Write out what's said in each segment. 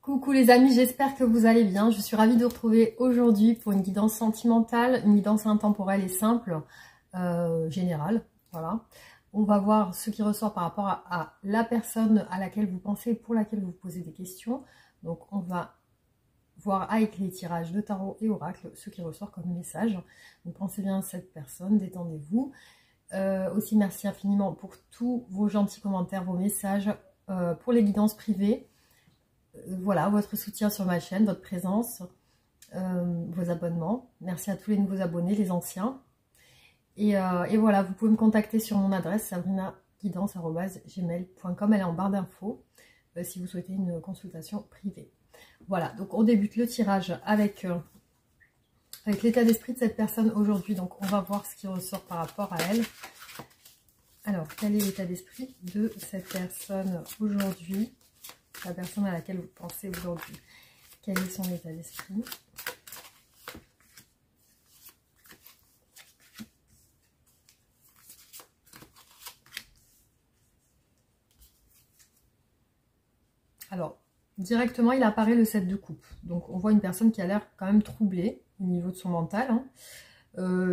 Coucou les amis, j'espère que vous allez bien. Je suis ravie de vous retrouver aujourd'hui pour une guidance sentimentale, une guidance intemporelle et simple, générale. Voilà. On va voir ce qui ressort par rapport à la personne à laquelle vous pensez et pour laquelle vous posez des questions. Donc on va voir avec les tirages de tarot et oracle ce qui ressort comme message. Donc pensez bien à cette personne, détendez-vous. Aussi merci infiniment pour tous vos gentils commentaires, vos messages, pour les guidances privées. Voilà, votre soutien sur ma chaîne, votre présence, vos abonnements. Merci à tous les nouveaux abonnés, les anciens. Et voilà, vous pouvez me contacter sur mon adresse sabrinaguidance@gmail.com. Elle est en barre d'infos si vous souhaitez une consultation privée. Voilà, donc on débute le tirage avec l'état d'esprit de cette personne aujourd'hui. Donc on va voir ce qui ressort par rapport à elle. Alors, quel est l'état d'esprit de cette personne aujourd'hui? La personne à laquelle vous pensez aujourd'hui. Quel est son état d'esprit? Alors, directement, il apparaît le 7 de coupe. Donc, on voit une personne qui a l'air quand même troublée au niveau de son mental. Hein.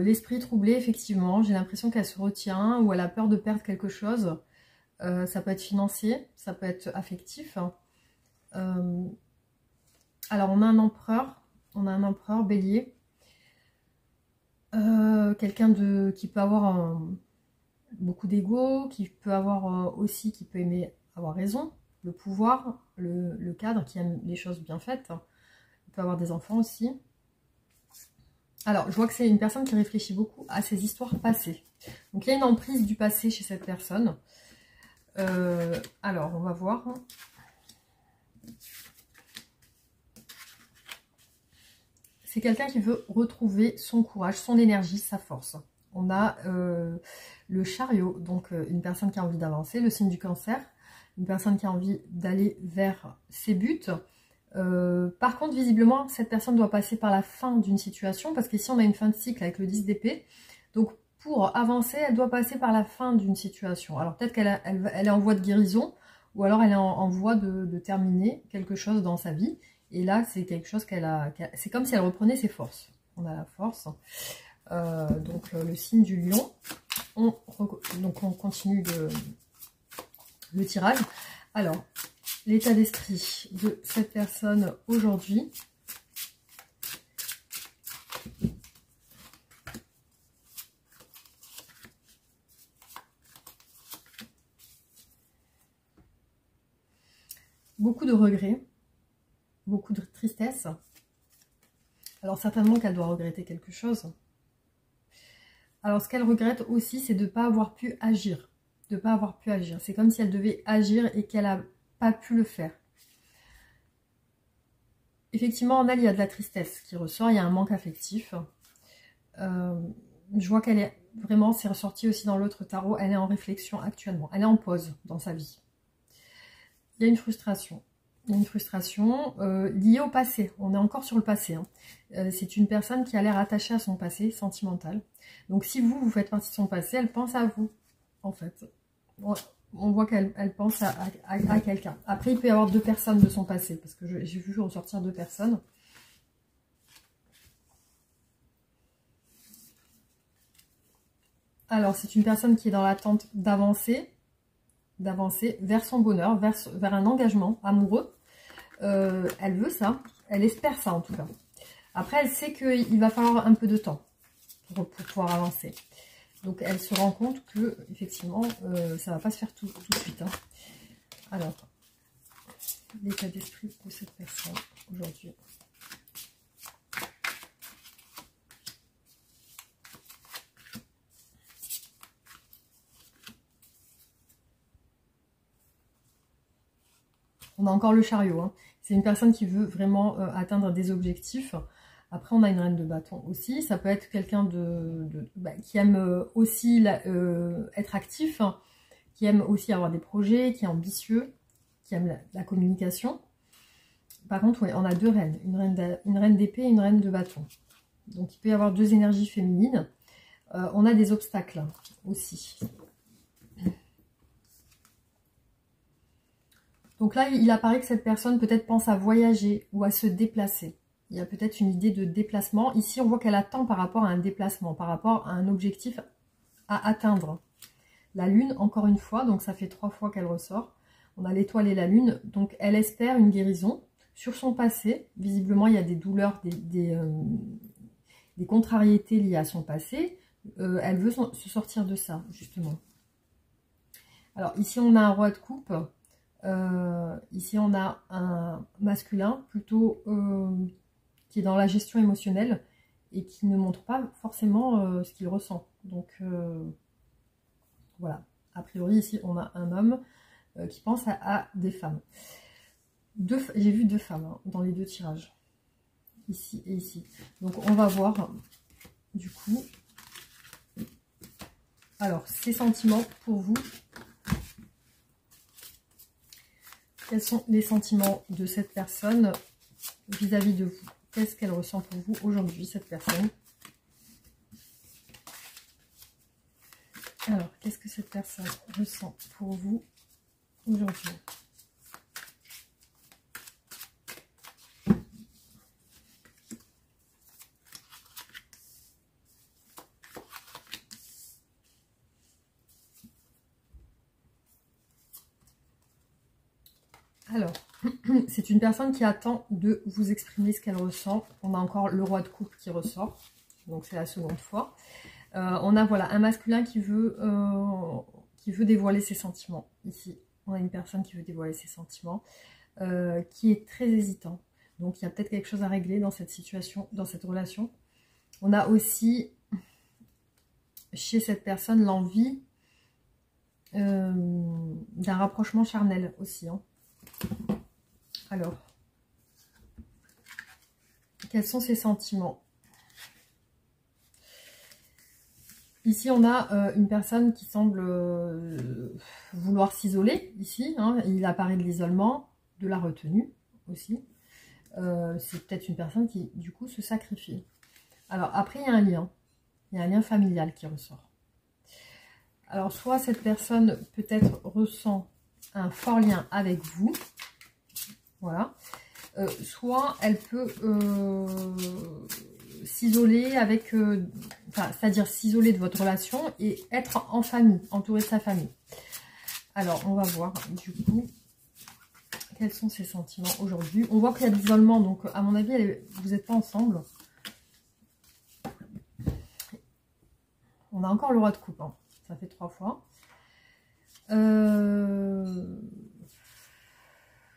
L'esprit troublé, effectivement. J'ai l'impression qu'elle se retient ou elle a peur de perdre quelque chose. Ça peut être financier, ça peut être affectif. Alors on a un empereur bélier, quelqu'un qui peut avoir beaucoup d'ego, qui peut avoir aussi, qui peut aimer avoir raison, le pouvoir, le cadre, qui aime les choses bien faites. Il peut avoir des enfants aussi. Alors je vois que c'est une personne qui réfléchit beaucoup à ses histoires passées. Donc il y a une emprise du passé chez cette personne. Alors on va voir. C'est quelqu'un qui veut retrouver son courage, son énergie, sa force. On a le chariot, donc une personne qui a envie d'avancer, le signe du cancer, une personne qui a envie d'aller vers ses buts. Par contre, visiblement, cette personne doit passer par la fin d'une situation, parce qu'ici on a une fin de cycle avec le 10 d'épée. Donc pour avancer, elle doit passer par la fin d'une situation. Alors peut-être qu'elle est en voie de guérison, ou alors elle est en voie de terminer quelque chose dans sa vie. Et là, c'est quelque chose c'est comme si elle reprenait ses forces. On a la force. Donc le signe du lion. Donc on continue le tirage. Alors, l'état d'esprit de cette personne aujourd'hui. Beaucoup de regrets, beaucoup de tristesse. Alors certainement qu'elle doit regretter quelque chose. Alors ce qu'elle regrette aussi, c'est de ne pas avoir pu agir. De ne pas avoir pu agir. C'est comme si elle devait agir et qu'elle n'a pas pu le faire. Effectivement, en elle, il y a de la tristesse qui ressort. Il y a un manque affectif. Je vois qu'elle est vraiment, c'est ressorti aussi dans l'autre tarot, elle est en réflexion actuellement. Elle est en pause dans sa vie. Il y a une frustration. Il y a une frustration liée au passé. On est encore sur le passé. Hein. C'est une personne qui a l'air attachée à son passé sentimental. Donc si vous faites partie de son passé, elle pense à vous, en fait. On voit qu'elle pense à quelqu'un. Après, il peut y avoir deux personnes de son passé, parce que j'ai vu ressortir deux personnes. Alors, c'est une personne qui est dans l'attente d'avancer vers son bonheur, vers un engagement amoureux. Elle veut ça, elle espère ça en tout cas. Après, elle sait qu'il va falloir un peu de temps pour pouvoir avancer. Donc, elle se rend compte que effectivement, ça ne va pas se faire tout de suite. Hein. Alors, l'état d'esprit de cette personne aujourd'hui. On a encore le chariot. Hein. C'est une personne qui veut vraiment atteindre des objectifs. Après, on a une reine de bâton aussi. Ça peut être quelqu'un qui aime aussi être actif, hein, qui aime aussi avoir des projets, qui est ambitieux, qui aime la communication. Par contre, ouais, on a deux reines. Une reine d'épée et une reine de bâton. Donc, il peut y avoir deux énergies féminines. On a des obstacles aussi. Donc là, il apparaît que cette personne peut-être pense à voyager ou à se déplacer. Il y a peut-être une idée de déplacement. Ici, on voit qu'elle attend par rapport à un déplacement, par rapport à un objectif à atteindre. La lune, encore une fois, donc ça fait 3 fois qu'elle ressort. On a l'étoile et la lune, donc elle espère une guérison sur son passé. Visiblement, il y a des douleurs, des contrariétés liées à son passé. Elle veut se sortir de ça, justement. Alors, ici, on a un roi de coupe. Ici, on a un masculin plutôt qui est dans la gestion émotionnelle et qui ne montre pas forcément ce qu'il ressent. Donc, voilà. A priori, ici, on a un homme qui pense à des femmes. J'ai vu 2 femmes hein, dans les 2 tirages. Ici et ici. Donc, on va voir, du coup... Alors, ces sentiments pour vous. Quels sont les sentiments de cette personne vis-à-vis de vous? Qu'est-ce qu'elle ressent pour vous aujourd'hui, cette personne? Alors, qu'est-ce que cette personne ressent pour vous aujourd'hui? Alors, c'est une personne qui attend de vous exprimer ce qu'elle ressent. On a encore le roi de coupe qui ressort, donc c'est la seconde fois. On a voilà un masculin qui veut dévoiler ses sentiments. Ici, on a une personne qui veut dévoiler ses sentiments, qui est très hésitant. Donc il y a peut-être quelque chose à régler dans cette situation, dans cette relation. On a aussi chez cette personne l'envie d'un rapprochement charnel aussi. Hein. Alors, quels sont ses sentiments? Ici, on a une personne qui semble vouloir s'isoler, ici. Hein, il apparaît de l'isolement, de la retenue aussi. C'est peut-être une personne qui, du coup, se sacrifie. Alors, après, il y a un lien. Il y a un lien familial qui ressort. Alors, soit cette personne, peut-être, ressent un fort lien avec vous. Voilà. Soit elle peut s'isoler avec, c'est-à-dire s'isoler de votre relation et être en famille, entourée de sa famille. Alors, on va voir du coup quels sont ses sentiments aujourd'hui. On voit qu'il y a de l'isolement, donc à mon avis, vous n'êtes pas ensemble. On a encore le roi de coupe, hein. Ça fait 3 fois.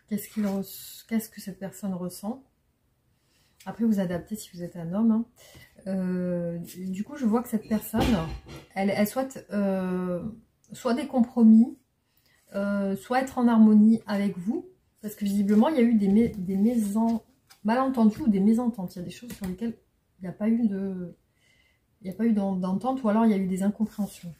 Qu'est-ce que cette personne ressent? Après, vous adaptez si vous êtes un homme. Hein. Du coup, je vois que cette personne, elle souhaite soit des compromis, soit être en harmonie avec vous. Parce que visiblement, il y a eu des malentendus ou des mésententes. Il y a des choses sur lesquelles il n'y a pas eu d'entente ou alors il y a eu des incompréhensions.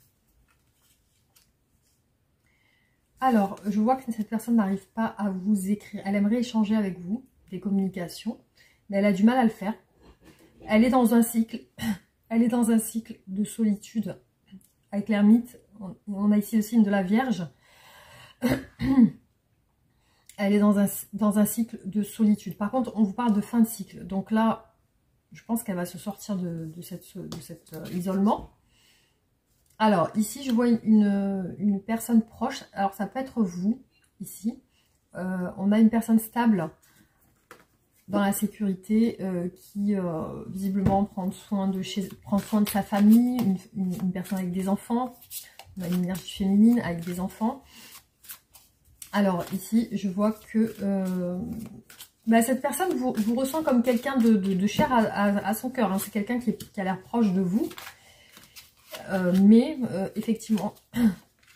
Alors, je vois que cette personne n'arrive pas à vous écrire. Elle aimerait échanger avec vous, des communications, mais elle a du mal à le faire. Elle est dans un cycle. Elle est dans un cycle de solitude avec l'ermite. On a ici le signe de la Vierge. Elle est dans un cycle de solitude. Par contre, on vous parle de fin de cycle. Donc là, je pense qu'elle va se sortir de cet isolement. Alors, ici, je vois une personne proche. Alors, ça peut être vous, ici. On a une personne stable dans la sécurité qui, visiblement, prend soin de sa famille. Une personne avec des enfants. On a une énergie féminine avec des enfants. Alors, ici, je vois que cette personne vous ressent comme quelqu'un de cher à son cœur. Hein. C'est quelqu'un qui a l'air proche de vous. Mais effectivement,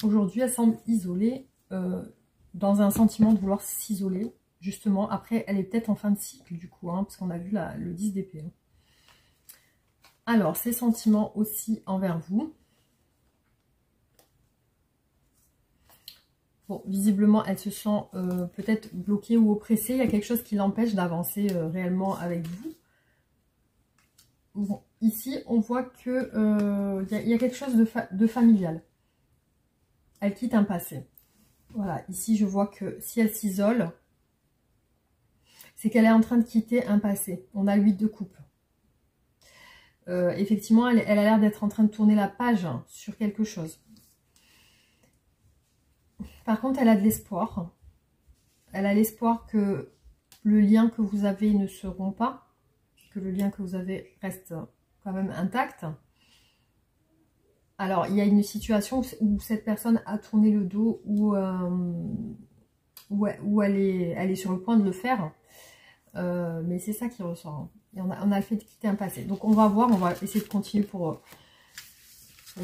aujourd'hui, elle semble isolée, dans un sentiment de vouloir s'isoler, justement. Après, elle est peut-être en fin de cycle, du coup, hein, parce qu'on a vu le 10 d'épée. Hein. Alors, ses sentiments aussi envers vous. Bon, visiblement, elle se sent peut-être bloquée ou oppressée. Il y a quelque chose qui l'empêche d'avancer réellement avec vous. Bon, ici, on voit que y a quelque chose de familial. Elle quitte un passé. Voilà, ici je vois que si elle s'isole, c'est qu'elle est en train de quitter un passé. On a 8 de coupe. Effectivement, elle a l'air d'être en train de tourner la page sur quelque chose. Par contre, elle a de l'espoir. Elle a l'espoir que le lien que vous avez ne se rompt pas, que le lien que vous avez reste quand même intact. Alors, il y a une situation où cette personne a tourné le dos, où elle est sur le point de le faire. Mais c'est ça qui ressort. Hein. Et on a le fait de quitter un passé. Donc, on va voir, on va essayer de continuer pour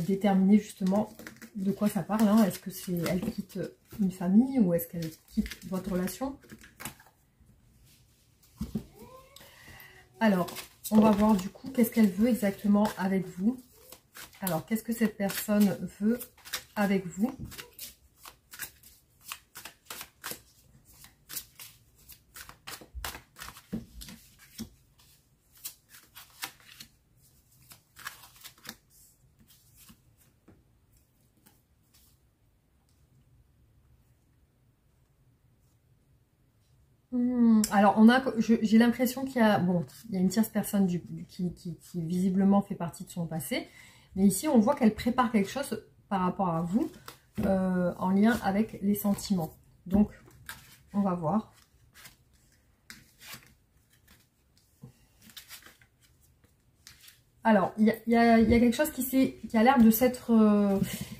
déterminer justement de quoi ça parle. Hein. Est-ce que c'est elle quitte une famille ou est-ce qu'elle quitte votre relation? Alors, on va voir du coup qu'est-ce qu'elle veut exactement avec vous. Alors, qu'est-ce que cette personne veut avec vous? Alors, j'ai l'impression qu'il y a, bon, il y a une tierce personne qui visiblement fait partie de son passé. Mais ici, on voit qu'elle prépare quelque chose par rapport à vous en lien avec les sentiments. Donc, on va voir. Alors, il y a quelque chose qui a l'air de s'être...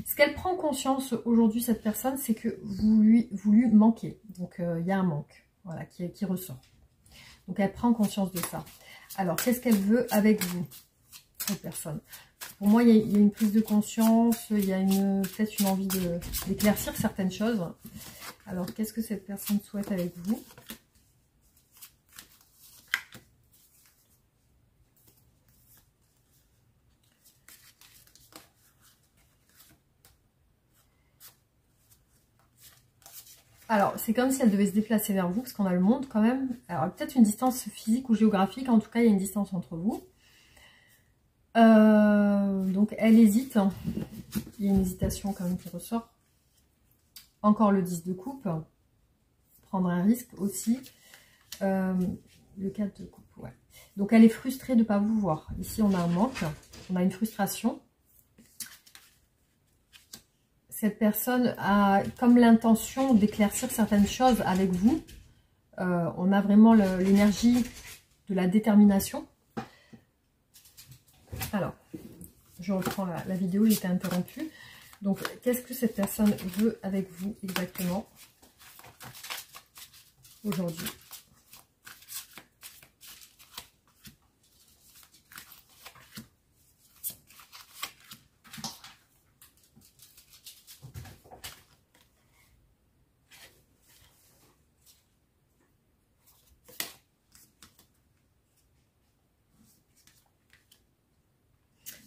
ce qu'elle prend conscience aujourd'hui, cette personne, c'est que vous lui manquez. Donc, il y a un manque, voilà, qui ressort. Donc, elle prend conscience de ça. Alors, qu'est-ce qu'elle veut avec vous, cette personne? Pour moi, il y a une prise de conscience, il y a peut-être une envie d'éclaircir certaines choses. Alors, qu'est-ce que cette personne souhaite avec vous? Alors, c'est comme si elle devait se déplacer vers vous, parce qu'on a le monde quand même. Alors, peut-être une distance physique ou géographique, en tout cas, il y a une distance entre vous. Donc, elle hésite. Il y a une hésitation quand même qui ressort. Encore le 10 de coupe. Prendre un risque aussi. Le 4 de coupe, ouais. Donc, elle est frustrée de ne pas vous voir. Ici, on a un manque. On a une frustration. Cette personne a comme l'intention d'éclaircir certaines choses avec vous. On a vraiment l'énergie de la détermination. Alors, je reprends la vidéo, j'ai été interrompue. Donc, qu'est-ce que cette personne veut avec vous exactement aujourd'hui?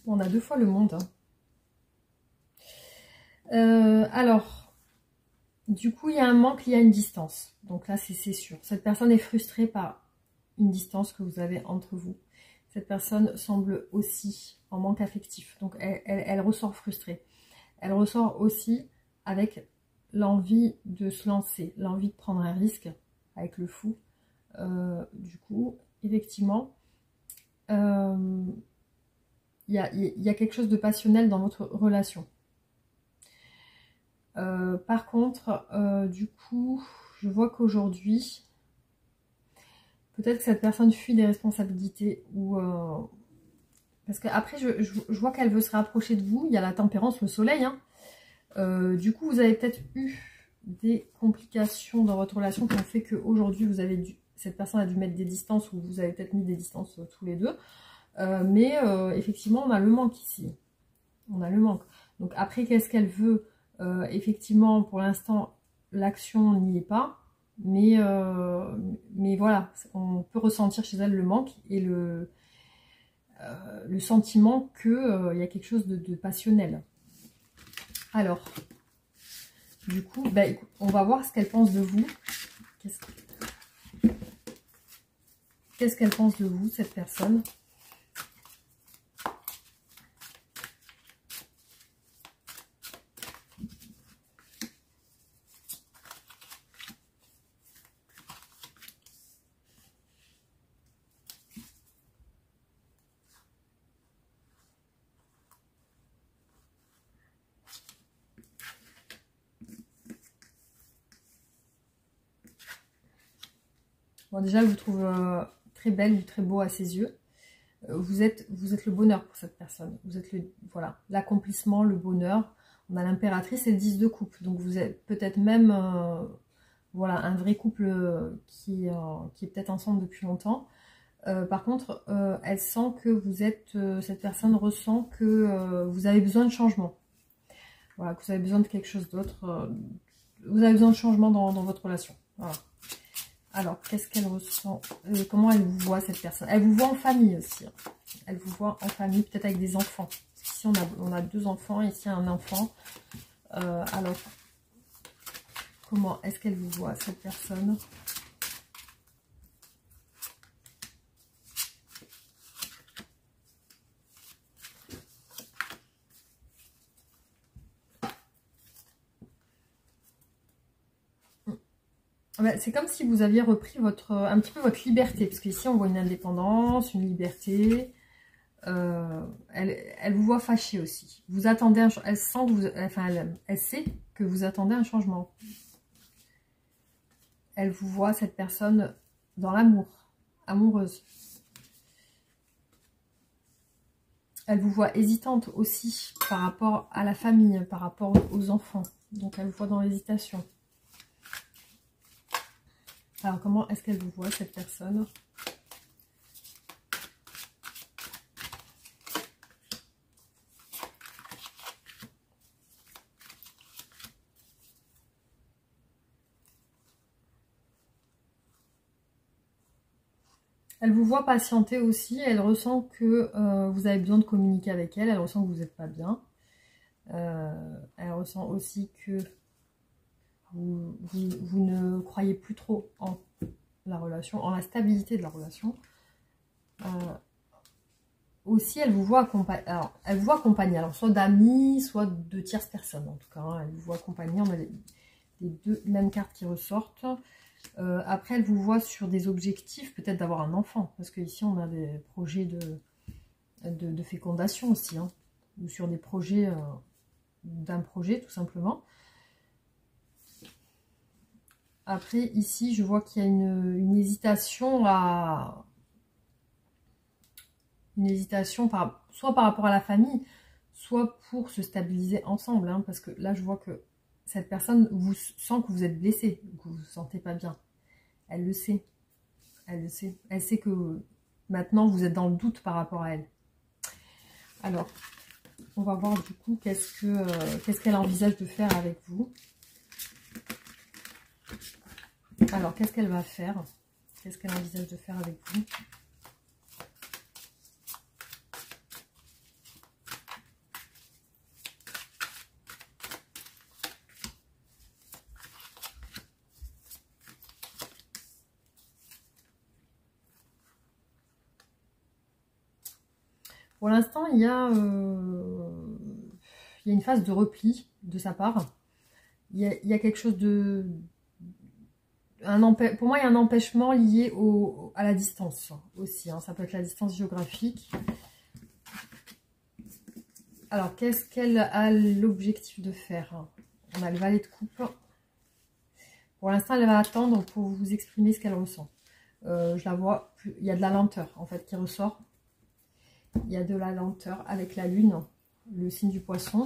On a 2 fois le monde. Alors, du coup, il y a un manque, il y a une distance. Donc là, c'est sûr. Cette personne est frustrée par une distance que vous avez entre vous. Cette personne semble aussi en manque affectif. Donc, elle ressort frustrée. Elle ressort aussi avec l'envie de se lancer, l'envie de prendre un risque avec le fou. Du coup, effectivement, il y a quelque chose de passionnel dans votre relation. Par contre, du coup, je vois qu'aujourd'hui, peut-être que cette personne fuit des responsabilités ou... parce qu'après, je vois qu'elle veut se rapprocher de vous. Il y a la tempérance, le soleil. Hein. Du coup, vous avez peut-être eu des complications dans votre relation qui ont fait qu'aujourd'hui, cette personne a dû mettre des distances ou vous avez peut-être mis des distances tous les deux. Mais effectivement, on a le manque ici. On a le manque. Donc après, qu'est-ce qu'elle veut? Effectivement, pour l'instant, l'action n'y est pas. Mais voilà, on peut ressentir chez elle le manque et le sentiment qu'il y a quelque chose de passionnel. Alors, du coup, on va voir ce qu'elle pense de vous. Qu'est-ce qu'elle pense de vous, cette personne? Bon, déjà, je vous trouve très belle ou très beau à ses yeux. Vous êtes le bonheur pour cette personne. Vous êtes voilà, l'accomplissement, le bonheur. On a l'impératrice et le 10 de coupe. Donc vous êtes peut-être même voilà, un vrai couple qui est peut-être ensemble depuis longtemps. Par contre, elle sent que vous êtes, cette personne ressent que vous avez besoin de changement. Voilà, que vous avez besoin de quelque chose d'autre. Vous avez besoin de changement dans votre relation. Voilà. Alors, qu'est-ce qu'elle ressent? Comment elle vous voit, cette personne? Elle vous voit en famille aussi. Hein. Elle vous voit en famille, peut-être avec des enfants. Ici, on a 2 enfants, ici, un enfant. Alors, comment est-ce qu'elle vous voit, cette personne? C'est comme si vous aviez repris un petit peu votre liberté. Parce qu'ici, on voit une indépendance, une liberté. Elle vous voit fâchée aussi. Vous attendez elle sent que vous, enfin, elle sait que vous attendez un changement. Elle vous voit, cette personne, dans l'amour, amoureuse. Elle vous voit hésitante aussi par rapport à la famille, par rapport aux enfants. Donc elle vous voit dans l'hésitation. Alors comment est-ce qu'elle vous voit, cette personne ? Elle vous voit patienter aussi, elle ressent que vous avez besoin de communiquer avec elle, elle ressent que vous n'êtes pas bien. Elle ressent aussi que vous ne croyez plus trop en la relation, en la stabilité de la relation. Aussi, elle vous voit accompagner, alors soit d'amis, soit de tierces personnes en tout cas. Hein, elle vous voit accompagner, on a les 2 mêmes cartes qui ressortent. Après, elle vous voit sur des objectifs, peut-être d'avoir un enfant, parce qu'ici on a des projets de fécondation aussi, hein, ou sur des projets d'un projet tout simplement. Après, ici, je vois qu'il y a une hésitation soit par rapport à la famille, soit pour se stabiliser ensemble, hein, parce que là, je vois que cette personne vous sent que vous êtes blessé, que vous ne vous sentez pas bien. Elle le sait. Elle le sait. Elle sait que maintenant, vous êtes dans le doute par rapport à elle. Alors, on va voir du coup qu'est-ce qu'elle envisage de faire avec vous. Alors, qu'est-ce qu'elle va faire? Qu'est-ce qu'elle envisage de faire avec vous? Pour l'instant, il y a une phase de repli de sa part. Il y a quelque chose de... Pour moi, il y a un empêchement lié à la distance aussi. Hein. Ça peut être la distance géographique. Alors, qu'est-ce qu'elle a l'objectif de faire? On a le valet de coupe. Pour l'instant, elle va attendre pour vous exprimer ce qu'elle ressent. Je la vois, il y a de la lenteur en fait qui ressort. Il y a de la lenteur avec la lune, le signe du poisson.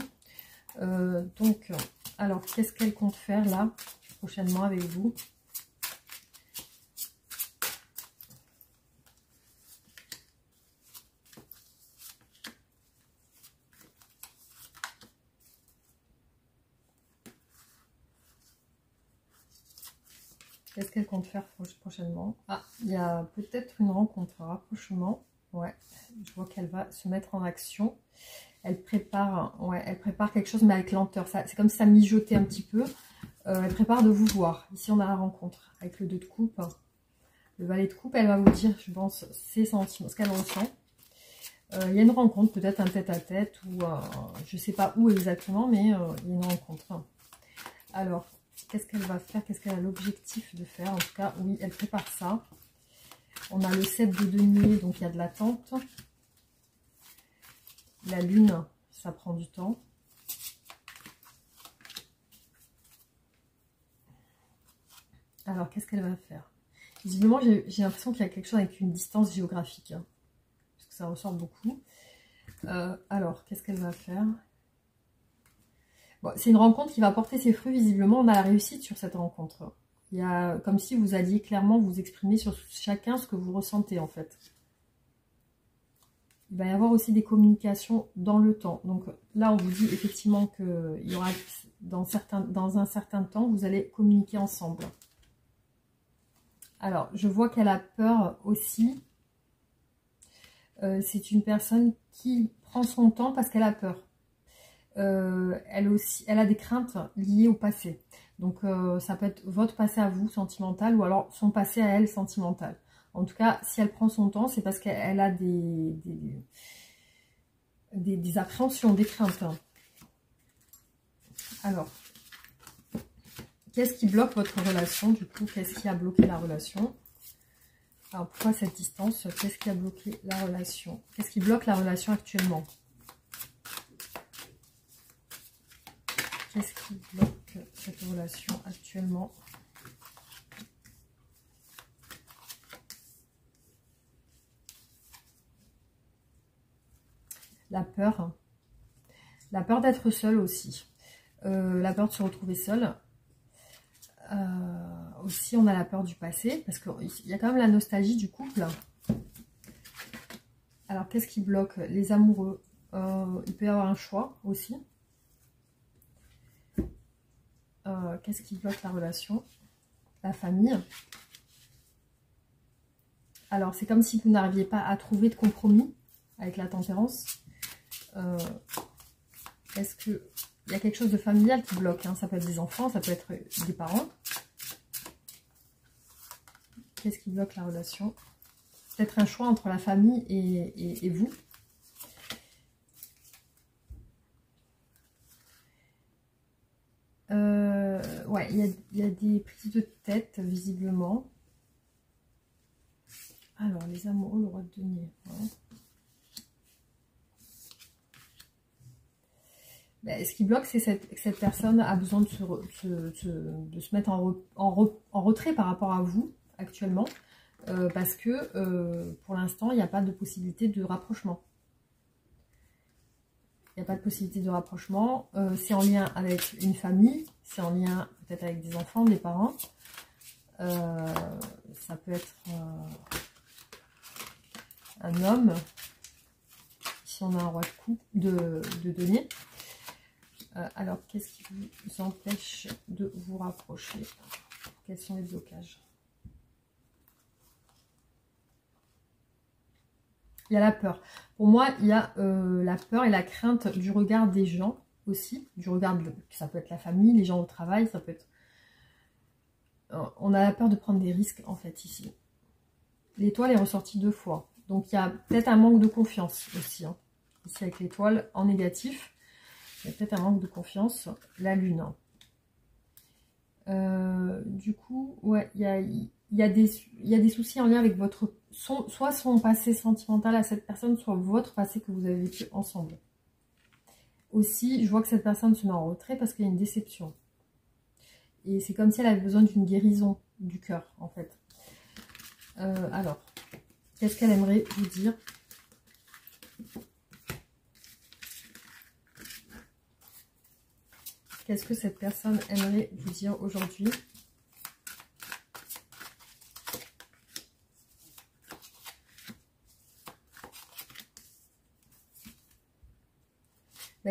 Donc, alors, qu'est-ce qu'elle compte faire là, prochainement avec vous? Qu'est-ce qu'elle compte faire prochainement? Ah, il y a peut-être une rencontre, un rapprochement. Ouais, je vois qu'elle va se mettre en action. Elle prépare quelque chose, mais avec lenteur. C'est comme si ça mijotait un petit peu. Elle prépare de vous voir. Ici, on a la rencontre avec le 2 de coupe. Le valet de coupe, elle va vous dire, je pense, ses sentiments, ce qu'elle ressent. Il y a une rencontre, peut-être un tête-à-tête, ou je ne sais pas où exactement, mais il y a une rencontre. Alors, qu'est-ce qu'elle va faire? Qu'est-ce qu'elle a l'objectif de faire? En tout cas, oui, elle prépare ça. On a le 7 de denier, donc il y a de l'attente. La lune, ça prend du temps. Alors, qu'est-ce qu'elle va faire? Visiblement, j'ai l'impression qu'il y a quelque chose avec une distance géographique. Hein, parce que ça ressort beaucoup. Alors, qu'est-ce qu'elle va faire? Bon, c'est une rencontre qui va porter ses fruits. Visiblement, on a la réussite sur cette rencontre. Il y a comme si vous alliez clairement vous exprimer sur chacun ce que vous ressentez en fait. Il va y avoir aussi des communications dans le temps. Donc là, on vous dit effectivement qu'il y aura dans un certain temps, vous allez communiquer ensemble. Alors, je vois qu'elle a peur aussi. C'est une personne qui prend son temps parce qu'elle a peur. Elle a des craintes liées au passé. Donc, ça peut être votre passé à vous, sentimental, ou alors son passé à elle, sentimental. En tout cas, si elle prend son temps, c'est parce qu'elle a des appréhensions, des craintes. Alors, qu'est-ce qui bloque votre relation, du coup? Qu'est-ce qui a bloqué la relation? Alors, pourquoi cette distance? Qu'est-ce qui a bloqué la relation? Qu'est-ce qui bloque la relation actuellement? Qu'est-ce qui bloque cette relation actuellement? La peur. La peur d'être seule aussi. La peur de se retrouver seule. Aussi, on a la peur du passé. Parce qu'il y a quand même la nostalgie du couple. Alors, qu'est-ce qui bloque? Les amoureux. Il peut y avoir un choix aussi. Qu'est-ce qui bloque la relation? La famille. Alors, c'est comme si vous n'arriviez pas à trouver de compromis avec la tempérance. Est-ce qu'il y a quelque chose de familial qui bloque, hein? Ça peut être des enfants, ça peut être des parents. Qu'est-ce qui bloque la relation? Peut-être un choix entre la famille et vous. Ouais, il y a des prises de tête, visiblement. Alors, les amoureux, le roi de denier. Ouais. Ben, ce qui bloque, c'est que cette personne a besoin de se mettre en retrait par rapport à vous, actuellement. Parce que, pour l'instant, il n'y a pas de possibilité de rapprochement. Il n'y a pas de possibilité de rapprochement. C'est en lien avec une famille, c'est en lien peut-être avec des enfants, des parents. Ça peut être un homme. Ici, on a un roi de coupe de denier. Alors, qu'est-ce qui vous empêche de vous rapprocher? Quels sont les blocages? Il y a la peur. Pour moi, il y a la peur et la crainte du regard des gens aussi. Du regard ça peut être la famille, les gens au travail, ça peut être... on a la peur de prendre des risques, en fait, ici. L'étoile est ressortie 2 fois. Donc, il y a peut-être un manque de confiance aussi. Hein. Ici, avec l'étoile en négatif, il y a peut-être un manque de confiance. La lune. Du coup, ouais, il y a des soucis en lien avec votre... soit son passé sentimental à cette personne, soit votre passé que vous avez vécu ensemble. Aussi, je vois que cette personne se met en retrait parce qu'il y a une déception. Et c'est comme si elle avait besoin d'une guérison du cœur, en fait. Alors, qu'est-ce qu'elle aimerait vous dire? Qu'est-ce que cette personne aimerait vous dire aujourd'hui?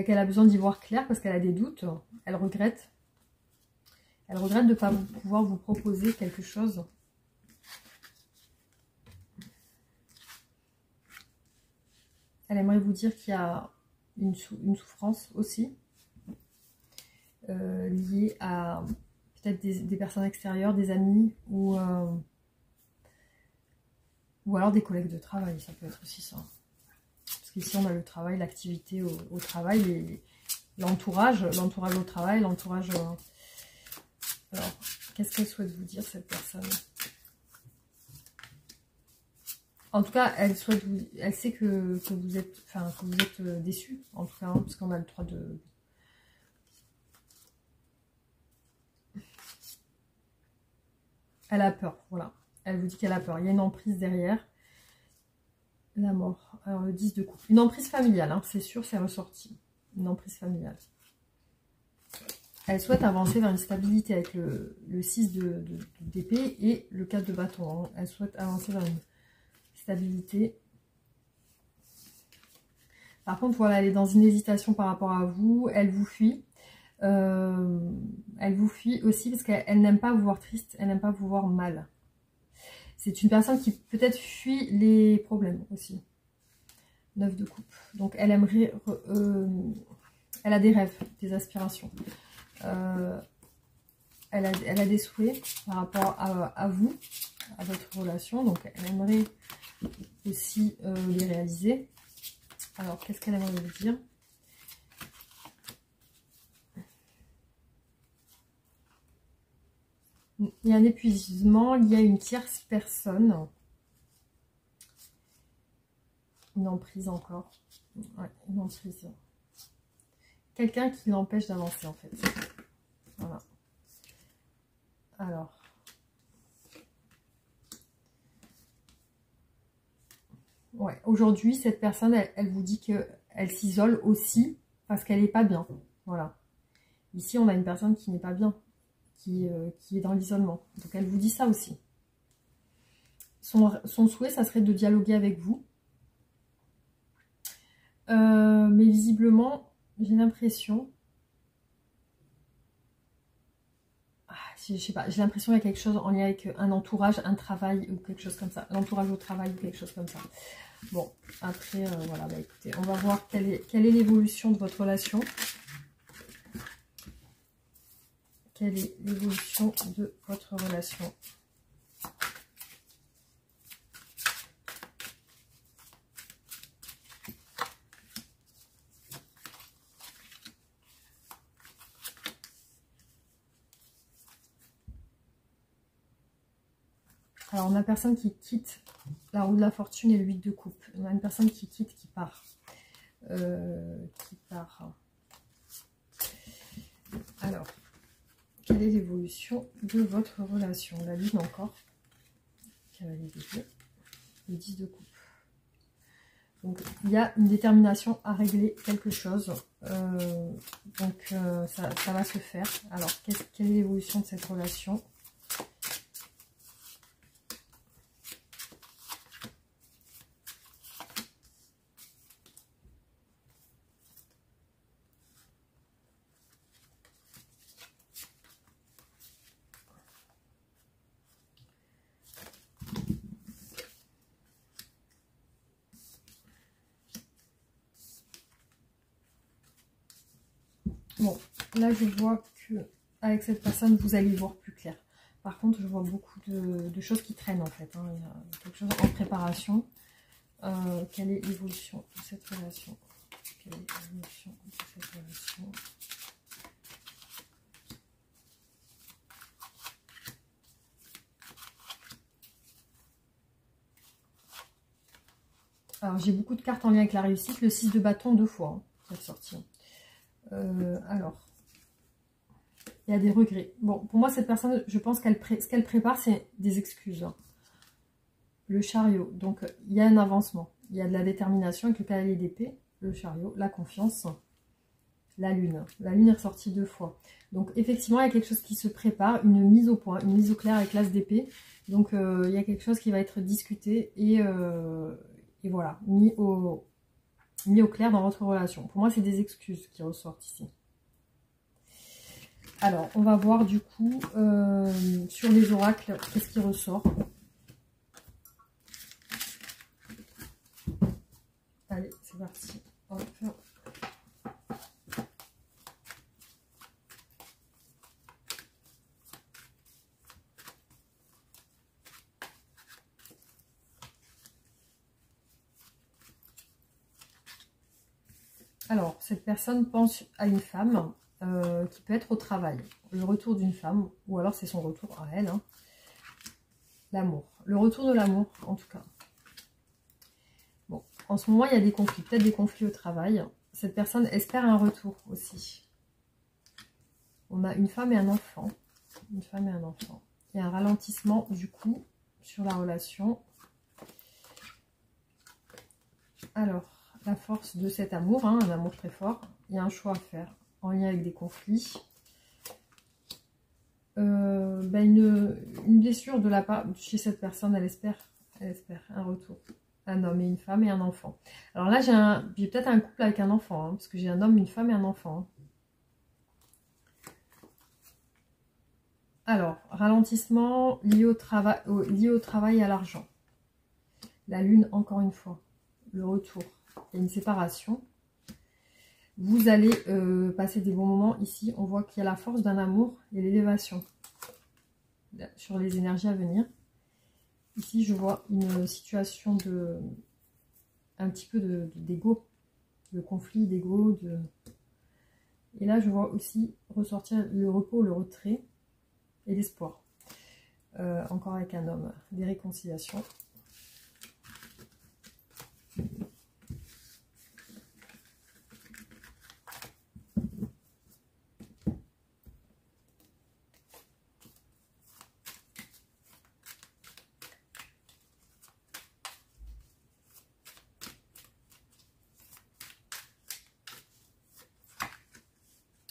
Qu'elle a besoin d'y voir clair parce qu'elle a des doutes. Elle regrette. Elle regrette de ne pas pouvoir vous proposer quelque chose. Elle aimerait vous dire qu'il y a une souffrance aussi. Liée à peut-être des personnes extérieures, des amis ou alors des collègues de travail. Ça peut être aussi ça. Parce qu'ici, on a le travail, l'activité au travail, l'entourage au travail, l'entourage... Alors, qu'est-ce qu'elle souhaite vous dire, cette personne? En tout cas, elle sait que vous êtes, déçu, en tout cas, hein, parce qu'on a le droit de... Elle a peur, voilà. Elle vous dit qu'elle a peur. Il y a une emprise derrière. La mort. Alors, le 10 de coupe. Une emprise familiale, hein, c'est sûr, c'est ressorti. Une emprise familiale. Elle souhaite avancer vers une stabilité avec le 6 d'épée et le 4 de bâton. Hein. Elle souhaite avancer vers une stabilité. Par contre, voilà, elle est dans une hésitation par rapport à vous. Elle vous fuit. Elle vous fuit aussi parce qu'elle n'aime pas vous voir triste. Elle n'aime pas vous voir mal. C'est une personne qui peut-être fuit les problèmes aussi. 9 de coupe. Donc, elle aimerait... elle a des rêves, des aspirations. Elle a des souhaits par rapport à vous, à votre relation. Donc, elle aimerait aussi les réaliser. Alors, qu'est-ce qu'elle aimerait vous dire? Il y a un épuisement, il y a une tierce personne. Une emprise encore. Ouais, une emprise. Quelqu'un qui l'empêche d'avancer en fait. Voilà. Alors. Ouais, aujourd'hui, cette personne, elle vous dit qu'elle s'isole aussi parce qu'elle n'est pas bien. Voilà. Ici, on a une personne qui n'est pas bien, qui est dans l'isolement. Donc, elle vous dit ça aussi. Son souhait, ça serait de dialoguer avec vous. Mais visiblement, j'ai l'impression... je sais pas, j'ai l'impression qu'il y a quelque chose en lien avec un entourage, un travail ou quelque chose comme ça. L'entourage au travail ou quelque chose comme ça. Bon, après, voilà, bah écoutez, on va voir quelle est l'évolution de votre relation. Quelle est l'évolution de votre relation? Alors, on a personne qui quitte la roue de la fortune et le 8 de coupe. On a une personne qui quitte, qui part. Alors, quelle est l'évolution de votre relation? La lune encore. Le 10 de coupe. Donc, il y a une détermination à régler quelque chose. Ça va se faire. Alors, quelle est l'évolution de cette relation? Bon, là je vois que avec cette personne vous allez y voir plus clair. Par contre, je vois beaucoup de choses qui traînent en fait. Hein. Il y a quelque chose en préparation. Quelle est l'évolution de cette relation? Quelle est l'évolution de cette relation? Alors, j'ai beaucoup de cartes en lien avec la réussite. Le 6 de bâton 2 fois, hein, qui est ressorti. Alors, il y a des regrets. Bon, pour moi, cette personne, je pense ce qu'elle prépare, c'est des excuses. Hein. Le chariot. Donc, il y a un avancement. Il y a de la détermination avec le cavalier d'épée. Le chariot, la confiance, la lune. La lune est ressortie 2 fois. Donc, effectivement, il y a quelque chose qui se prépare. Une mise au point, une mise au clair avec l'as d'épée. Donc, il y a quelque chose qui va être discuté et voilà, mis au clair dans votre relation. Pour moi, c'est des excuses qui ressortent ici. Alors, on va voir du coup sur les oracles, qu'est-ce qui ressort. Allez, c'est parti. Hop. Alors, cette personne pense à une femme qui peut être au travail. Le retour d'une femme, ou alors c'est son retour à elle. Hein. L'amour. Le retour de l'amour, en tout cas. Bon, en ce moment, il y a des conflits. Peut-être des conflits au travail. Cette personne espère un retour aussi. On a une femme et un enfant. Une femme et un enfant. Il y a un ralentissement, du coup, sur la relation. Alors, la force de cet amour, hein, un amour très fort. Il y a un choix à faire en lien avec des conflits. Une blessure de la part chez cette personne, elle espère un retour. Un homme et une femme et un enfant. Alors là, j'ai peut-être un couple avec un enfant, hein, parce que j'ai un homme, une femme et un enfant. Alors, ralentissement lié au travail et à l'argent. La lune, encore une fois, le retour. Il y a une séparation. Vous allez passer des bons moments. Ici, on voit qu'il y a la force d'un amour et l'élévation sur les énergies à venir. Ici, je vois une situation un petit peu d'ego, de conflit, d'ego. Et là, je vois aussi ressortir le repos, le retrait et l'espoir. Encore avec un homme, des réconciliations.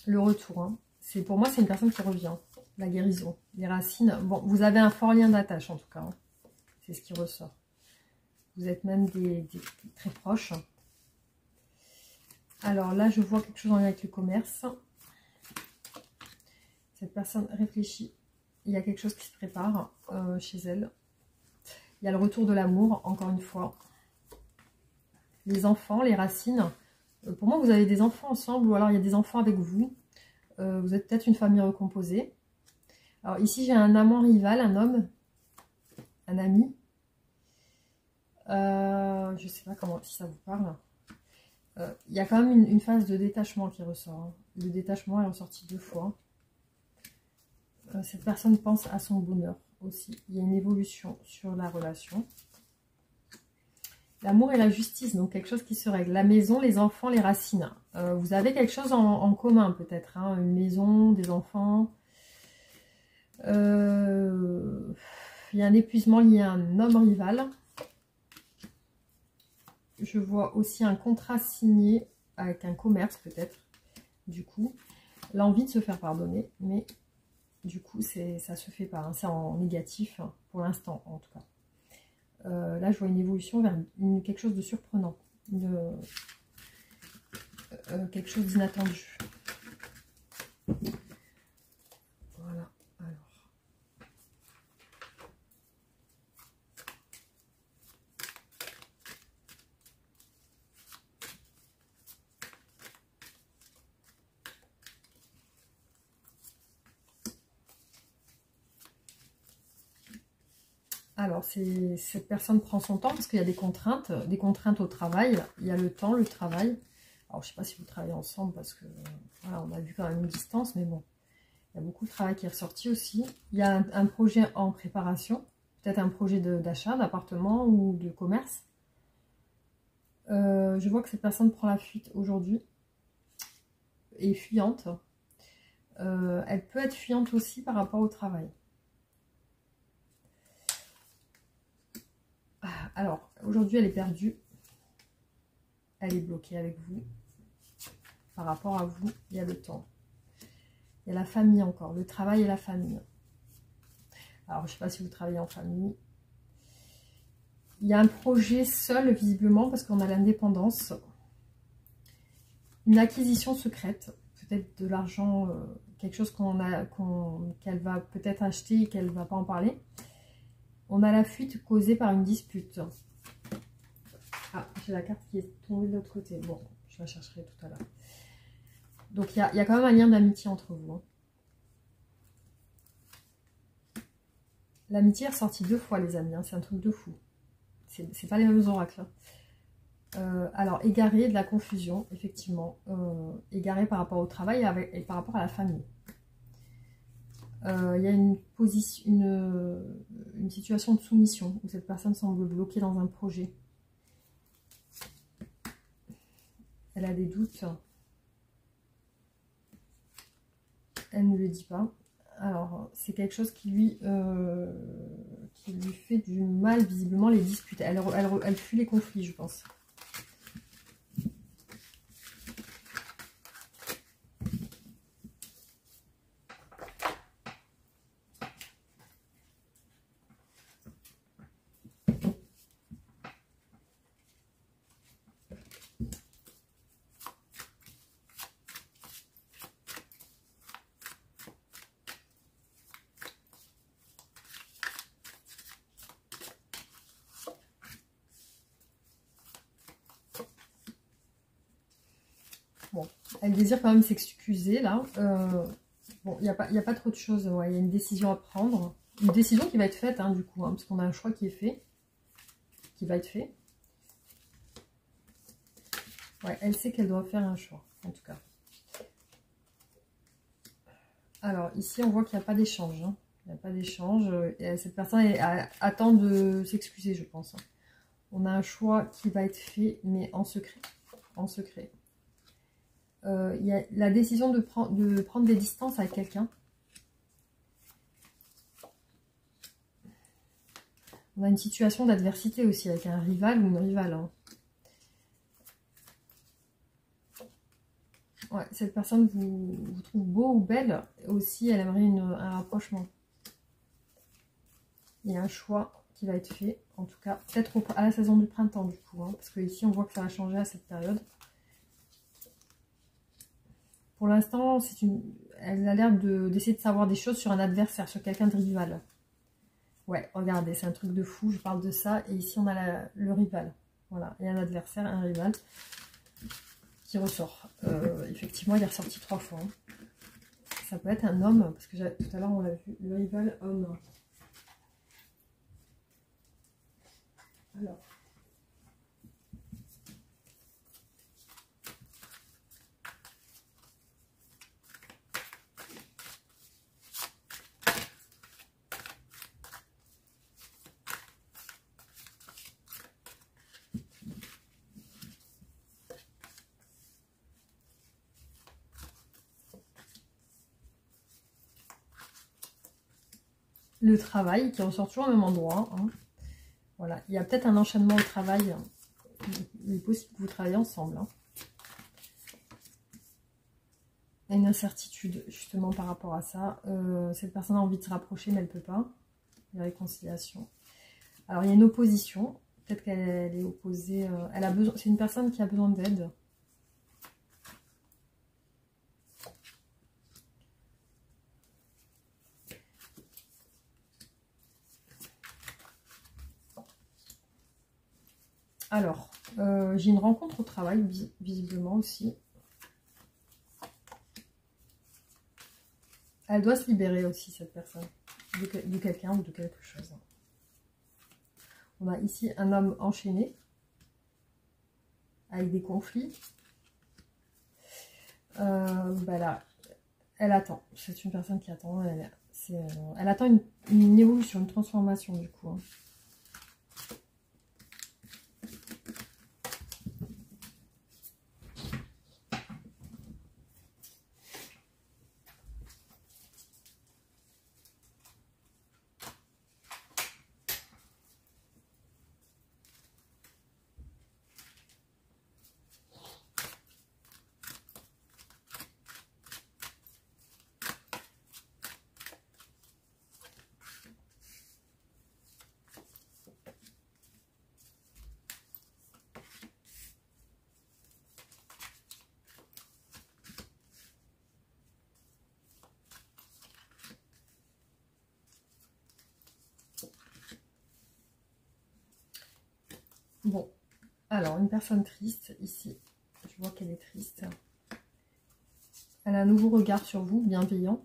Le retour, hein. Pour moi, c'est une personne qui revient. La guérison, les racines. Bon, vous avez un fort lien d'attache en tout cas. Hein. C'est ce qui ressort. Vous êtes même très proches. Alors là, je vois quelque chose en lien avec le commerce. Cette personne réfléchit. Il y a quelque chose qui se prépare chez elle. Il y a le retour de l'amour, encore une fois. Les enfants, les racines. Pour moi, vous avez des enfants ensemble ou alors il y a des enfants avec vous. Vous êtes peut-être une famille recomposée. Alors ici, j'ai un amant rival, un homme, un ami. Je ne sais pas si ça vous parle. Il y a quand même une phase de détachement qui ressort. Hein. Le détachement est ressorti 2 fois. Cette personne pense à son bonheur aussi. Il y a une évolution sur la relation. L'amour et la justice, donc quelque chose qui se règle. La maison, les enfants, les racines. Vous avez quelque chose en commun peut-être. Hein, une maison, des enfants. Il y a un épuisement lié à un homme rival. Je vois aussi un contrat signé avec un commerce peut-être. Du coup, l'envie de se faire pardonner. Mais du coup, ça se fait pas. Hein, c'est en négatif hein, pour l'instant en tout cas. Là, je vois une évolution vers quelque chose de surprenant. Quelque chose d'inattendu. Voilà. Alors, cette personne prend son temps parce qu'il y a des contraintes au travail. Il y a le temps, le travail. Alors, je ne sais pas si vous travaillez ensemble parce que, voilà, on a vu quand même une distance, mais bon. Il y a beaucoup de travail qui est ressorti aussi. Il y a un projet en préparation. Peut-être un projet d'achat, d'appartement ou de commerce. Je vois que cette personne prend la fuite aujourd'hui. Et fuyante. Elle peut être fuyante aussi par rapport au travail. Alors, aujourd'hui, elle est perdue. Elle est bloquée avec vous. Par rapport à vous, il y a le temps. Il y a la famille encore, le travail et la famille. Alors, je ne sais pas si vous travaillez en famille. Il y a un projet seul, visiblement, parce qu'on a l'indépendance. Une acquisition secrète. Peut-être de l'argent, quelque chose qu'elle va peut-être acheter et qu'elle ne va pas en parler. On a la fuite causée par une dispute. Ah, j'ai la carte qui est tombée de l'autre côté. Bon, je la chercherai tout à l'heure. Donc, il y a quand même un lien d'amitié entre vous. Hein. L'amitié est ressortie 2 fois, les amis. Hein. C'est un truc de fou. C'est pas les mêmes oracles. Hein. Alors, égaré, de la confusion, effectivement. Égaré par rapport au travail et par rapport à la famille. Il y a une situation de soumission où cette personne semble bloquée dans un projet. Elle a des doutes. Elle ne le dit pas. Alors, c'est quelque chose qui lui fait du mal, visiblement, les disputes. Elle fuit les conflits, je pense. Bon, elle désire quand même s'excuser, là. Bon, il n'y a pas trop de choses. Ouais, il y a une décision à prendre. Une décision qui va être faite, hein, du coup, hein, parce qu'on a un choix qui est fait. Qui va être fait. Ouais, elle sait qu'elle doit faire un choix, en tout cas. Alors, ici, on voit qu'il n'y a pas d'échange. Hein. Il n'y a pas d'échange. Cette personne attend de s'excuser, je pense. Hein. On a un choix qui va être fait, mais en secret. En secret. Il y a la décision de prendre des distances avec quelqu'un. On a une situation d'adversité aussi avec un rival ou une rivale. Hein. Ouais, cette personne vous trouve beau ou belle. Aussi, elle aimerait un rapprochement. Il y a un choix qui va être fait. En tout cas, peut-être à la saison du printemps du coup. Hein, parce que ici, on voit que ça va changer à cette période. Pour l'instant, elle a l'air d'essayer de savoir des choses sur un adversaire, sur quelqu'un de rival. Ouais, regardez, c'est un truc de fou, je parle de ça. Et ici, on a le rival. Voilà, il y a un adversaire, un rival qui ressort. Effectivement, il est ressorti 3 fois. Hein. Ça peut être un homme, parce que tout à l'heure, on l'a vu, le rival homme. Alors. Le travail qui ressort toujours au même endroit. Hein. Voilà, il y a peut-être un enchaînement au travail. Il est possible que vous travaillez ensemble. Hein. Il y a une incertitude justement par rapport à ça. Cette personne a envie de se rapprocher mais elle ne peut pas. Il y a réconciliation. Alors il y a une opposition. Peut-être qu'elle est opposée. Elle a besoin. C'est une personne qui a besoin d'aide. Alors, j'ai une rencontre au travail, visiblement aussi. Elle doit se libérer aussi, cette personne, de quelqu'un ou de quelque chose. On a ici un homme enchaîné, avec des conflits. Là, elle attend. C'est une personne qui attend. Elle attend une évolution, une transformation, du coup. Hein. Bon, alors une personne triste ici, je vois qu'elle est triste. Elle a un nouveau regard sur vous, bienveillant.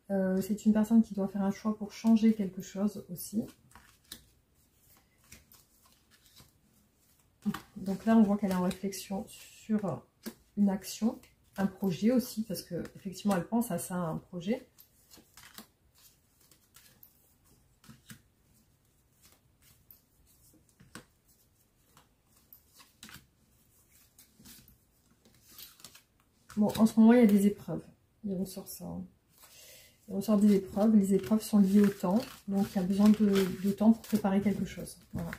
C'est une personne qui doit faire un choix pour changer quelque chose aussi. Donc là, on voit qu'elle est en réflexion sur une action, un projet aussi, parce que effectivement, elle pense à ça, à un projet. Bon, en ce moment, il y a des épreuves. Il ressort ça. Hein. Il ressort des épreuves. Les épreuves sont liées au temps. Donc, il y a besoin de temps pour préparer quelque chose. Voilà.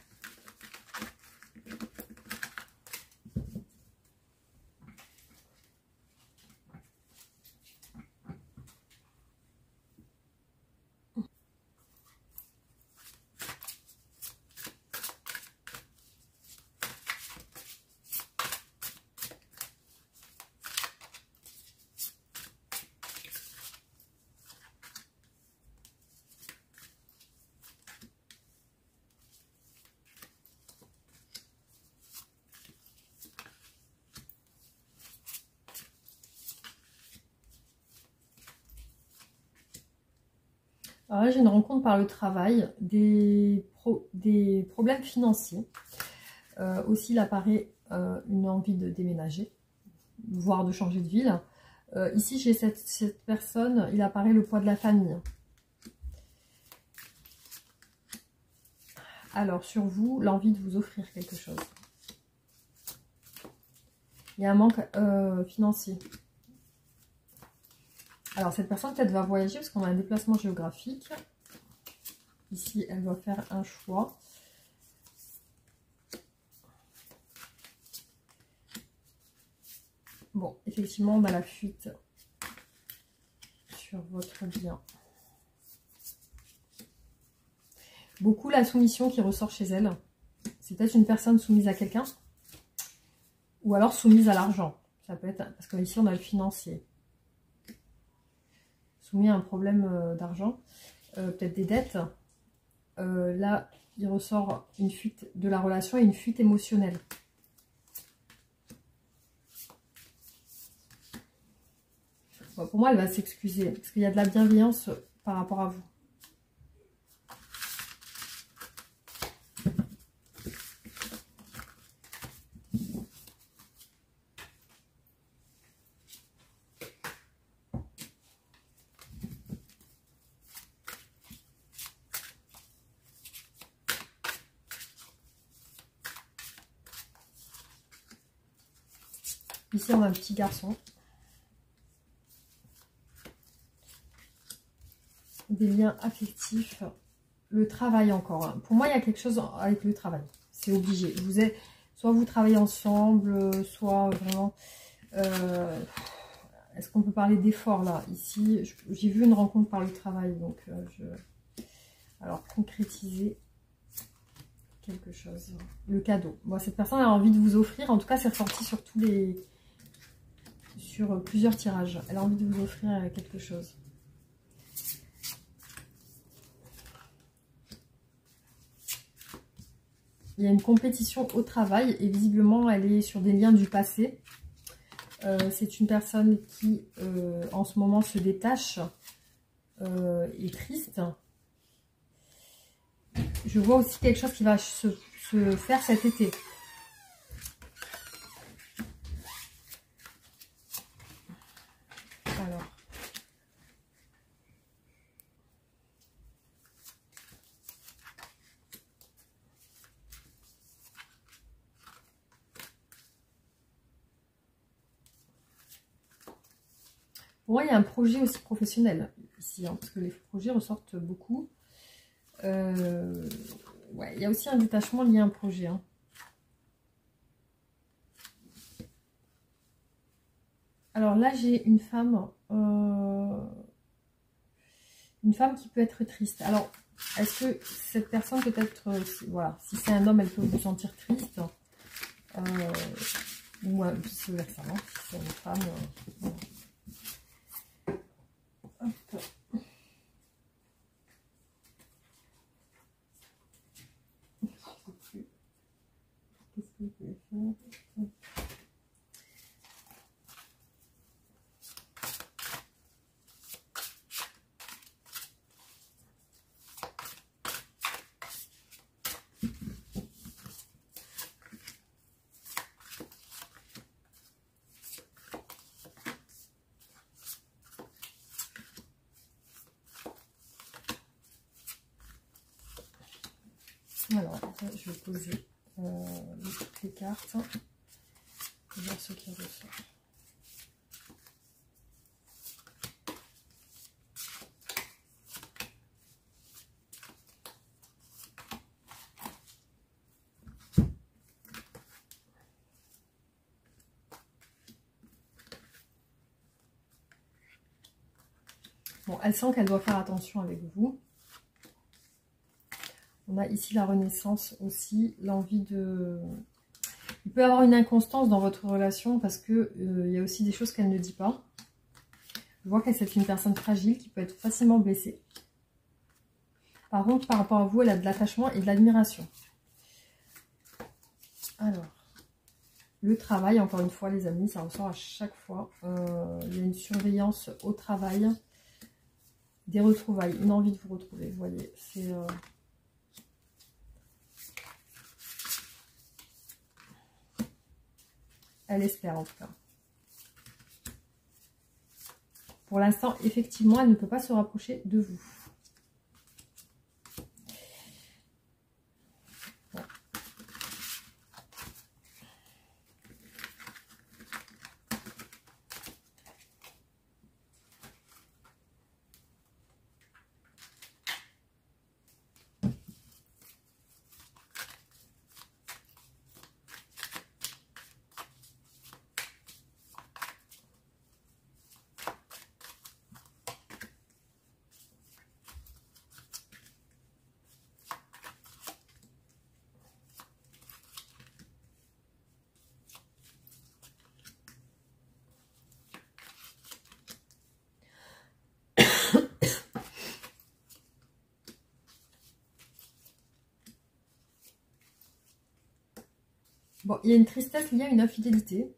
Alors là, j'ai une rencontre par le travail, des problèmes financiers. Aussi, il apparaît une envie de déménager, voire de changer de ville. Ici, j'ai cette personne, il apparaît le poids de la famille. Alors, sur vous, l'envie de vous offrir quelque chose. Il y a un manque financier. Alors, cette personne peut-être va voyager parce qu'on a un déplacement géographique. Ici, elle doit faire un choix. Bon, effectivement, on a la fuite sur votre bien. Beaucoup la soumission qui ressort chez elle. C'est peut-être une personne soumise à quelqu'un. Ou alors soumise à l'argent. Ça peut être, parce qu'ici, on a le financier. Soumis à un problème d'argent, peut-être des dettes. Là, il ressort une fuite de la relation et une fuite émotionnelle. Bon, pour moi, elle va s'excuser parce qu'il y a de la bienveillance par rapport à vous. Ici, on a un petit garçon. Des liens affectifs. Le travail encore. Hein. Pour moi, il y a quelque chose avec le travail. C'est obligé. Soit vous travaillez ensemble, soit vraiment... Est-ce qu'on peut parler d'effort là? Ici, j'ai vu une rencontre par le travail. Donc, alors, concrétiser quelque chose. Le cadeau. Bon, cette personne a envie de vous offrir. En tout cas, c'est ressorti sur sur plusieurs tirages. Elle a envie de vous offrir quelque chose. Il y a une compétition au travail et visiblement, elle est sur des liens du passé. C'est une personne qui, en ce moment, se détache, est triste. Je vois aussi quelque chose qui va se faire cet été. Alors. Pour moi, il y a un projet aussi professionnel ici, hein, parce que les projets ressortent beaucoup. Ouais, il y a aussi un détachement lié à un projet. Hein. Alors là, j'ai une femme qui peut être triste. Alors, est-ce que cette personne peut être... voilà, si c'est un homme, elle peut vous sentir triste. Ou vice-versa, hein, si c'est une femme... voilà. Hop. Qu'est-ce que je vais faire? Alors, je vais poser toutes les cartes et voir ce qui ressort. Bon, elle sent qu'elle doit faire attention avec vous. On a ici la renaissance aussi, l'envie de... Il peut y avoir une inconstance dans votre relation parce que il y a aussi des choses qu'elle ne dit pas. Je vois que c'est une personne fragile qui peut être facilement blessée. Par contre, par rapport à vous, elle a de l'attachement et de l'admiration. Alors, le travail, encore une fois, les amis, ça ressort à chaque fois. Il y a une surveillance au travail, des retrouvailles, une envie de vous retrouver. Vous voyez, c'est... Elle espère en tout cas. Pour l'instant, effectivement, elle ne peut pas se rapprocher de vous. Bon. Bon, il y a une tristesse liée à une infidélité,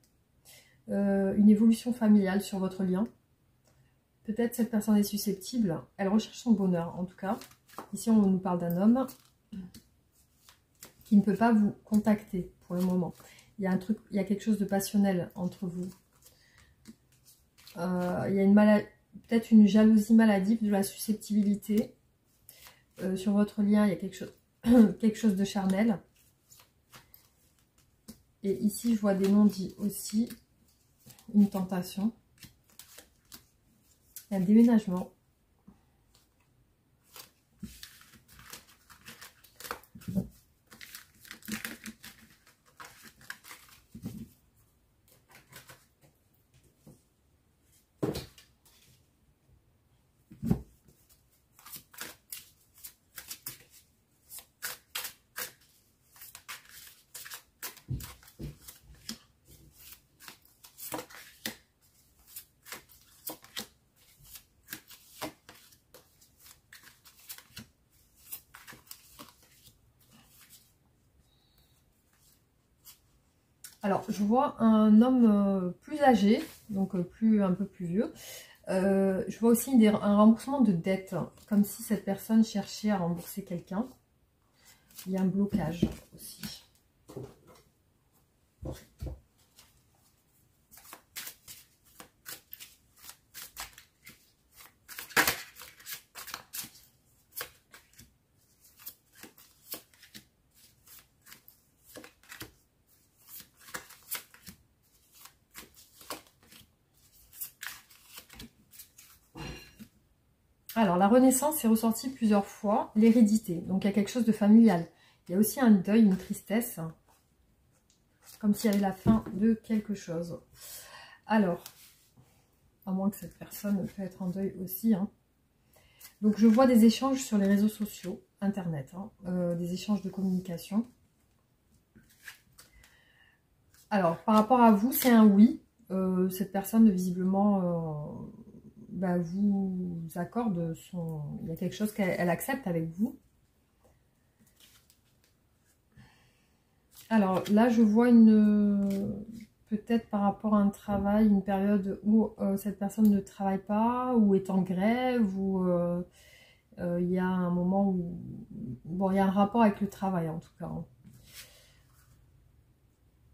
une évolution familiale sur votre lien. Peut-être cette personne est susceptible, elle recherche son bonheur en tout cas. Ici, on nous parle d'un homme qui ne peut pas vous contacter pour le moment. Il y a un truc, il y a quelque chose de passionnel entre vous. Il y a une peut-être une jalousie maladive, de la susceptibilité. Sur votre lien, il y a quelque chose de charnel. Et ici, je vois des non-dits aussi. Une tentation. Un déménagement. Alors, je vois un homme plus âgé, donc un peu plus vieux. Je vois aussi un remboursement de dette, comme si cette personne cherchait à rembourser quelqu'un. Il y a un blocage aussi. Alors, la renaissance est ressortie plusieurs fois. L'hérédité, donc il y a quelque chose de familial. Il y a aussi un deuil, une tristesse. Comme s'il y avait la fin de quelque chose. Alors, à moins que cette personne peut être en deuil aussi. Hein. Donc, je vois des échanges sur les réseaux sociaux, Internet. Hein, des échanges de communication. Alors, par rapport à vous, c'est un oui. Cette personne, visiblement... vous accorde son... Il y a quelque chose qu'elle accepte avec vous. Alors là, je vois peut-être par rapport à un travail, une période où cette personne ne travaille pas, ou est en grève, ou il y a un moment où... Bon, il y a un rapport avec le travail en tout cas. Hein.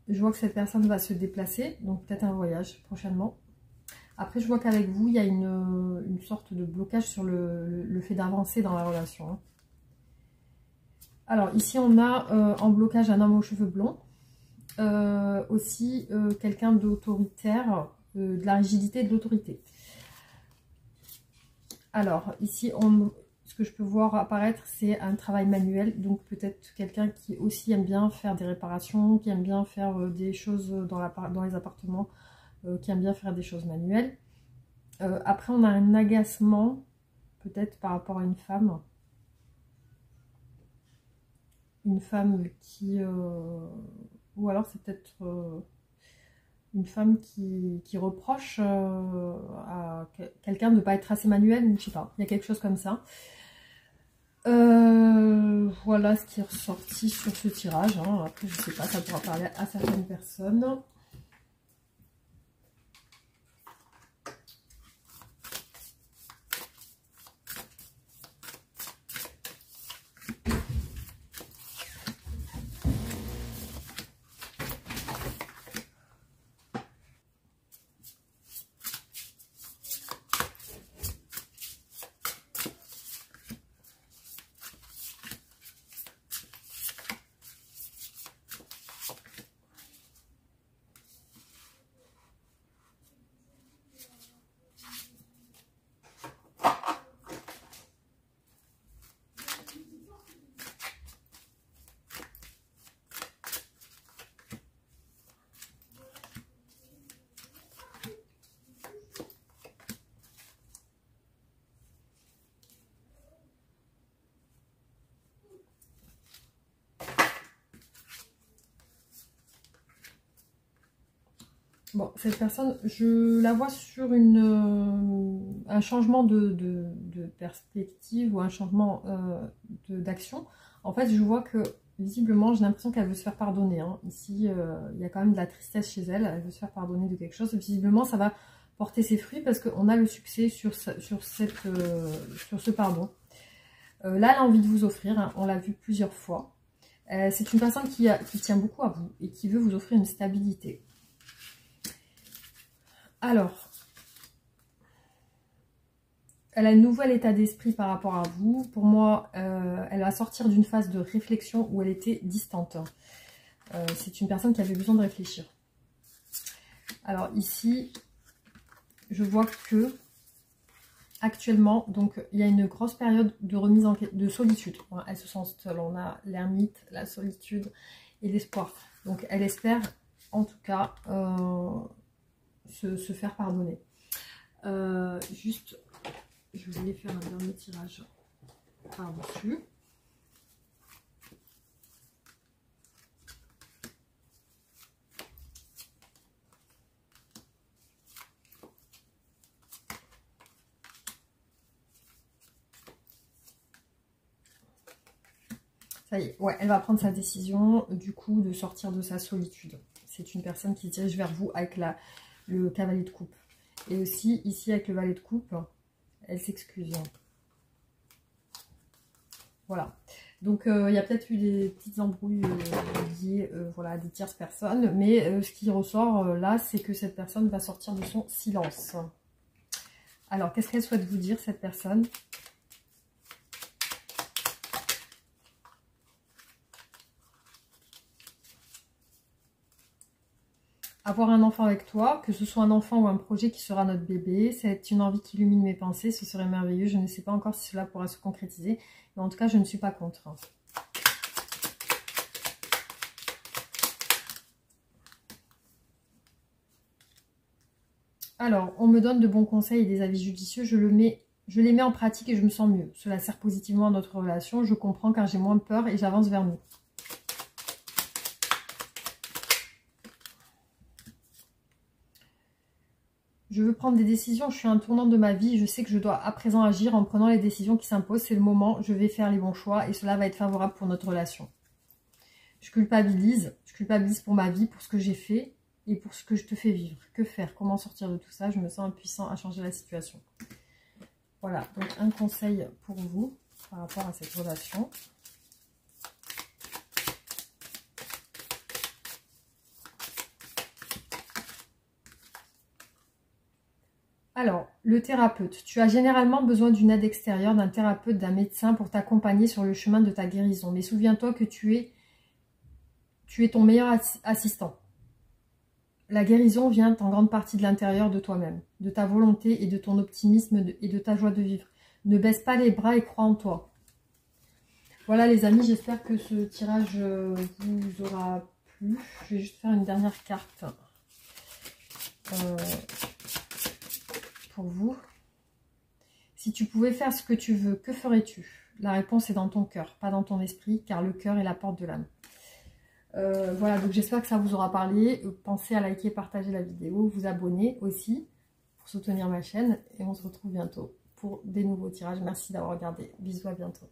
Je vois que cette personne va se déplacer, donc peut-être un voyage prochainement. Après, je vois qu'avec vous, il y a une sorte de blocage sur le fait d'avancer dans la relation. Hein. Alors, ici, on a en blocage un homme aux cheveux blonds. Aussi, quelqu'un d'autoritaire, de la rigidité et de l'autorité. Alors, ici, ce que je peux voir apparaître, c'est un travail manuel. Donc, peut-être quelqu'un qui aussi aime bien faire des réparations, qui aime bien faire des choses dans les appartements, qui aime bien faire des choses manuelles. Après, on a un agacement peut-être par rapport à une femme. Une femme qui... ou alors c'est peut-être une femme qui reproche à quelqu'un de ne pas être assez manuel, ou je sais pas, il y a quelque chose comme ça. Voilà ce qui est ressorti sur ce tirage. Hein. Après, je sais pas, ça pourra parler à certaines personnes. Bon, cette personne, je la vois sur un changement de perspective ou un changement d'action. En fait, je vois que, visiblement, j'ai l'impression qu'elle veut se faire pardonner. Hein. Ici, il y a quand même de la tristesse chez elle. Elle veut se faire pardonner de quelque chose. Visiblement, ça va porter ses fruits parce qu'on a le succès sur ce pardon. Là, elle a envie de vous offrir. Hein, on l'a vu plusieurs fois. C'est une personne qui tient beaucoup à vous et qui veut vous offrir une stabilité. Alors, elle a un nouvel état d'esprit par rapport à vous. Pour moi, elle va sortir d'une phase de réflexion où elle était distante. C'est une personne qui avait besoin de réfléchir. Alors ici, je vois que actuellement, donc il y a une grosse période de remise de solitude. Elle se sent seule. On a l'ermite, la solitude et l'espoir. Donc elle espère, en tout cas, se faire pardonner. Juste, je voulais faire un dernier tirage par-dessus. Ça y est, ouais, elle va prendre sa décision du coup de sortir de sa solitude. C'est une personne qui se dirige vers vous avec le cavalier de coupe. Et aussi ici avec le valet de coupe, elle s'excuse. Voilà. Donc il y a peut-être eu des petites embrouilles liées voilà, à des tierces personnes. Mais ce qui ressort là, c'est que cette personne va sortir de son silence. Alors, qu'est-ce qu'elle souhaite vous dire, cette personne ? Avoir un enfant avec toi, que ce soit un enfant ou un projet qui sera notre bébé, c'est une envie qui illumine mes pensées, ce serait merveilleux. Je ne sais pas encore si cela pourra se concrétiser, mais en tout cas, je ne suis pas contre. Alors, on me donne de bons conseils et des avis judicieux, je les mets en pratique et je me sens mieux. Cela sert positivement à notre relation, je comprends car j'ai moins peur et j'avance vers nous. Je veux prendre des décisions, je suis à un tournant de ma vie, je sais que je dois à présent agir en prenant les décisions qui s'imposent, c'est le moment, je vais faire les bons choix et cela va être favorable pour notre relation. Je culpabilise pour ma vie, pour ce que j'ai fait et pour ce que je te fais vivre. Que faire? Comment sortir de tout ça? Je me sens impuissant à changer la situation. Voilà, donc un conseil pour vous par rapport à cette relation. Alors, le thérapeute. Tu as généralement besoin d'une aide extérieure, d'un thérapeute, d'un médecin pour t'accompagner sur le chemin de ta guérison. Mais souviens-toi que tu es ton meilleur assistant. La guérison vient en grande partie de l'intérieur de toi-même, de ta volonté et de ton optimisme et de ta joie de vivre. Ne baisse pas les bras et crois en toi. Voilà les amis, j'espère que ce tirage vous aura plu. Je vais juste faire une dernière carte. Pour vous. Si tu pouvais faire ce que tu veux, que ferais-tu? La réponse est dans ton cœur, pas dans ton esprit, car le cœur est la porte de l'âme. Voilà, donc j'espère que ça vous aura parlé. Pensez à liker, partager la vidéo, vous abonner aussi pour soutenir ma chaîne. Et on se retrouve bientôt pour des nouveaux tirages. Merci d'avoir regardé. Bisous, à bientôt.